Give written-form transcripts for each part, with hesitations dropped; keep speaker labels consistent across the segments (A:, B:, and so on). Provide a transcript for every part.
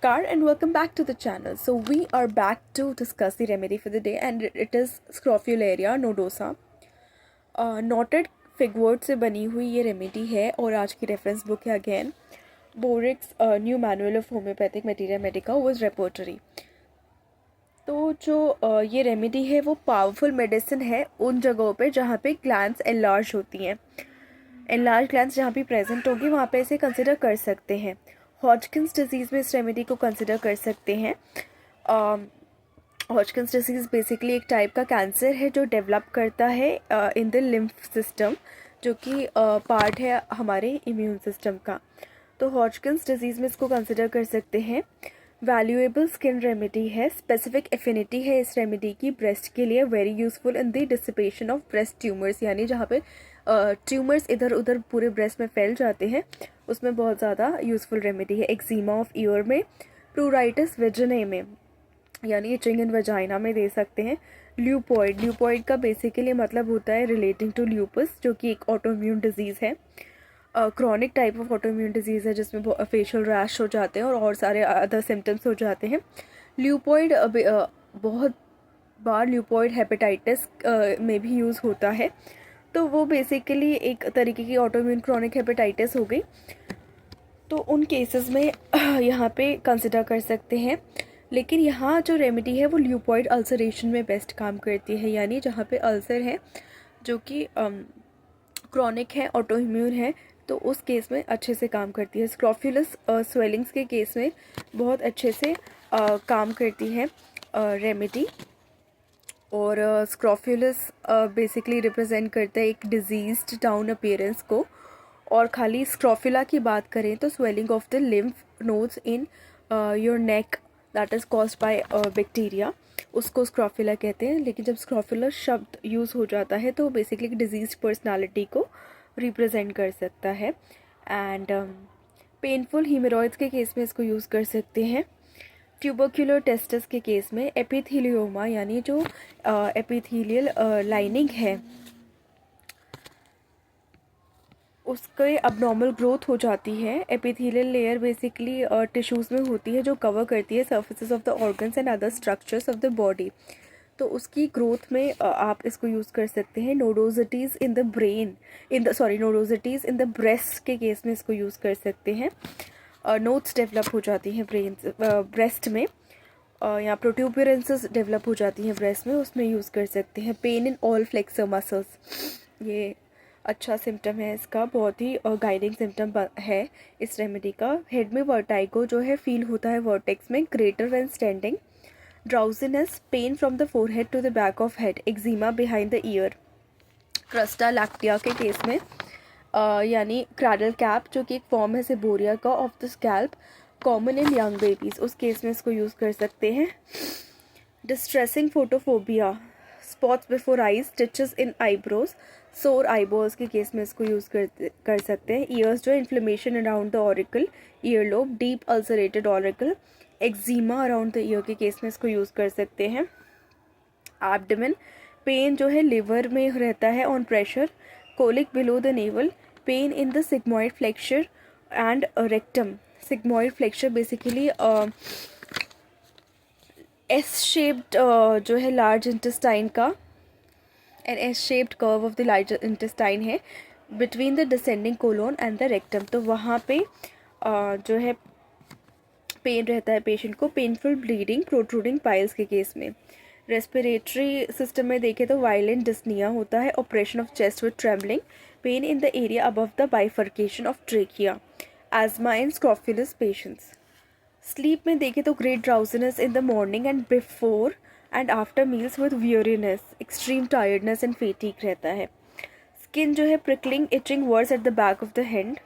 A: Namaskar and welcome back to the channel. So we are back to discuss the remedy for the day and it is Scrofularia nodosa. Knotted figwort से बनी हुई ये remedy है और आज की reference book है again Boericke's new manual of homoeopathic materia medica with repertory. तो जो ये रेमेडी है वो पावरफुल मेडिसिन है उन जगहों पे जहाँ पे ग्लैंड्स एनलार्ज होती हैं. एनलार्ज ग्लैंड्स जहाँ भी प्रेजेंट होगी वहाँ पे इसे कंसिडर कर सकते हैं. हॉजकिंस डिजीज़ में इस रेमेडी को कंसिडर कर सकते हैं. हॉजकिंस डिजीज़ बेसिकली एक टाइप का कैंसर है जो डेवलप करता है इन द लिम्फ सिस्टम, जो कि पार्ट है हमारे इम्यून सिस्टम का. तो हॉजकिंस डिजीज़ में इसको कंसिडर कर सकते हैं. वैल्यूएबल स्किन रेमेडी है. स्पेसिफिक एफिनिटी है इस रेमेडी की ब्रेस्ट के लिए. Very useful in the dissipation of breast tumours, यानी जहाँ पे ट्यूमर्स इधर उधर पूरे ब्रेस्ट में फैल जाते हैं उसमें बहुत ज़्यादा यूज़फुल रेमेडी है. एक्जीमा ऑफ ईयर में, प्लूराइटिस वेजिनाe में यानी इचिंग इन वजाइना में दे सकते हैं. ल्यूपॉइड का बेसिकली मतलब होता है रिलेटिंग टू ल्यूपस, जो कि एक ऑटोइम्यून डिजीज़ है. Chronic type of autoimmune disease है जिसमें फेशियल रैश हो जाते हैं और सारे अदर सिम्टम्स हो जाते हैं. ल्यूपॉइड बहुत बार ल्यूपॉइड हेपेटाइटिस में भी यूज़ होता है. तो वो बेसिकली एक तरीके की ऑटोइम्यून क्रॉनिक हेपेटाइटिस हो गई. तो उन केसेस में यहाँ पे कंसिडर कर सकते हैं. लेकिन यहाँ जो रेमेडी है वो ल्यूपॉइड अल्सरेशन में बेस्ट काम करती है, यानी जहाँ पे अल्सर है जो कि क्रॉनिक है, ऑटोइम्यून है, तो उस केस में अच्छे से काम करती है. स्क्रॉफ्यूलस स्वेलिंग्स के केस में बहुत अच्छे से काम करती है रेमेडी. और स्क्रॉफ्यूलस बेसिकली रिप्रेजेंट करता है एक डिजीज्ड डाउन अपीयरेंस को. और खाली स्क्रॉफुला की बात करें तो swelling of the lymph nodes in your neck that is caused by bacteria, उसको स्क्रॉफुला कहते हैं. लेकिन जब स्क्रॉफुला शब्द यूज़ हो जाता है तो बेसिकली डिजीज पर्सनालिटी को रिप्रेजेंट कर सकता है. एंड पेनफुल हीमोरॉइड्स के केस में इसको यूज़ कर सकते हैं. ट्यूबरक्यूलर टेस्टिस के केस में एपिथेलियोमा यानी जो एपिथेलियल लाइनिंग है उसके अबनॉर्मल ग्रोथ हो जाती है. एपिथेलियल लेयर बेसिकली टिश्यूज़ में होती है जो कवर करती है surfaces of the organs and other structures of the body. तो उसकी ग्रोथ में आप इसको यूज़ कर सकते हैं. Nodosities in the brain nodosities in the breast के केस में इसको यूज़ कर सकते हैं. नोट्स डेवलप हो जाती हैं ब्रेस्ट में या प्रोट्यूबरेंसेस डेवलप हो जाती हैं ब्रेस्ट में, उसमें यूज़ कर सकते हैं. Pain in all flexor muscles, ये अच्छा सिम्टम है इसका, बहुत ही गाइडिंग सिम्टम है इस रेमेडी का. हेड में वर्टाइगो जो है फील होता है वर्टेक्स में, greater when standing. Drowsiness, pain from the forehead to the back of head. Eczema behind the ear. Crusta lactea के केस में यानी क्रैडल कैप जो कि एक फॉर्म है सेबोरिया का of the scalp, common in young babies, उस case में इसको यूज़ कर सकते हैं. Distressing photophobia, spots before eyes, stitches in eyebrows, sore eyeballs के केस में इसको यूज़ कर सकते हैं. ईयर्स जो inflammation around the auricle, ear lobe, deep ulcerated auricle, eczema around the ear के केस में इसको यूज़ कर सकते हैं. एब्डोमेन, पेन जो है लिवर में रहता है on pressure. Colic below the navel, pain in the sigmoid flexure and rectum. Sigmoid flexure basically S shaped जो है लार्ज इंटेस्टाइन का, an S shaped curve of the large intestine है between the descending colon and the rectum. तो वहाँ पे जो है pen रहता है पेशेंट को. पेनफुल ब्लीडिंग, प्रोट्रूडिंग पाइल्स के केस में. रेस्पिरेटरी सिस्टम में देखें तो वायलेंट डिस्निया होता है. Operation of chest with trembling, pain in the area above the bifurcation of trachea. Asthma in scrofulous patients. Sleep में देखें तो great drowsiness in the morning and before and after meals with weariness, extreme tiredness and fatigue रहता है. Skin जो है prickling, itching worse at the back of the hand.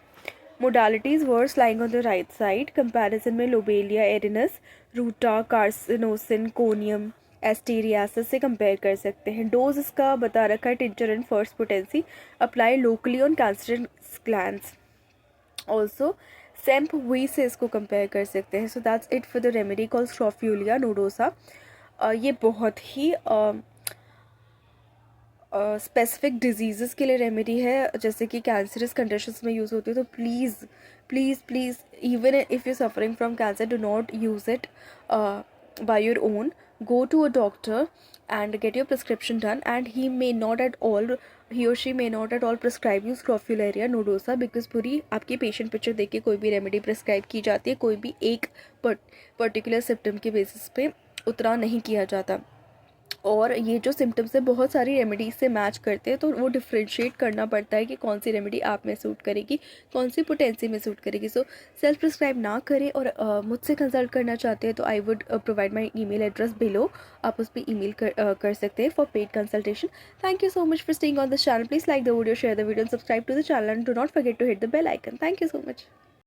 A: Modalities worse lying on the right side. Comparison में lobelia erinus, ruta, carcinosin, conium, एस्टीरियासिस से compare कर सकते हैं. डोज इसका बता रखा है tincture and first potency, apply locally on cancerous glands. Also सेम्प वी से इसको कंपेयर कर सकते हैं. So that's it for the remedy called scrophularia nodosa. ये बहुत ही स्पेसिफिक डिजीज़ के लिए रेमेडी है, जैसे कि कैंसरस कंडीशंस में यूज़ होती है, तो please please please even if you suffering from cancer, do not use it by your own. Go to a doctor and get your prescription done, and he or she may not at all prescribe you scrofularia nodosa, because पूरी आपकी patient picture देख के कोई भी remedy prescribe की जाती है, कोई भी एक पर्टिकुलर सिम्टम के बेसिस पे उतना नहीं किया जाता. और ये जो सिम्टम्स है बहुत सारी रेमेडीज से मैच करते हैं, तो वो डिफ्रेंशिएट करना पड़ता है कि कौन सी रेमेडी आप में सूट करेगी, कौन सी पोटेंसी में सूट करेगी. सो सेल्फ प्रिस्क्राइब ना करें, और मुझसे कंसल्ट करना चाहते हैं तो I would provide my email address below. आप उस पर ईमेल कर सकते हैं for paid consultation. Thank you so much for staying on this channel. Please like the video, share the video, and subscribe to the channel, and do not forget to hit the bell icon. Thank you so much.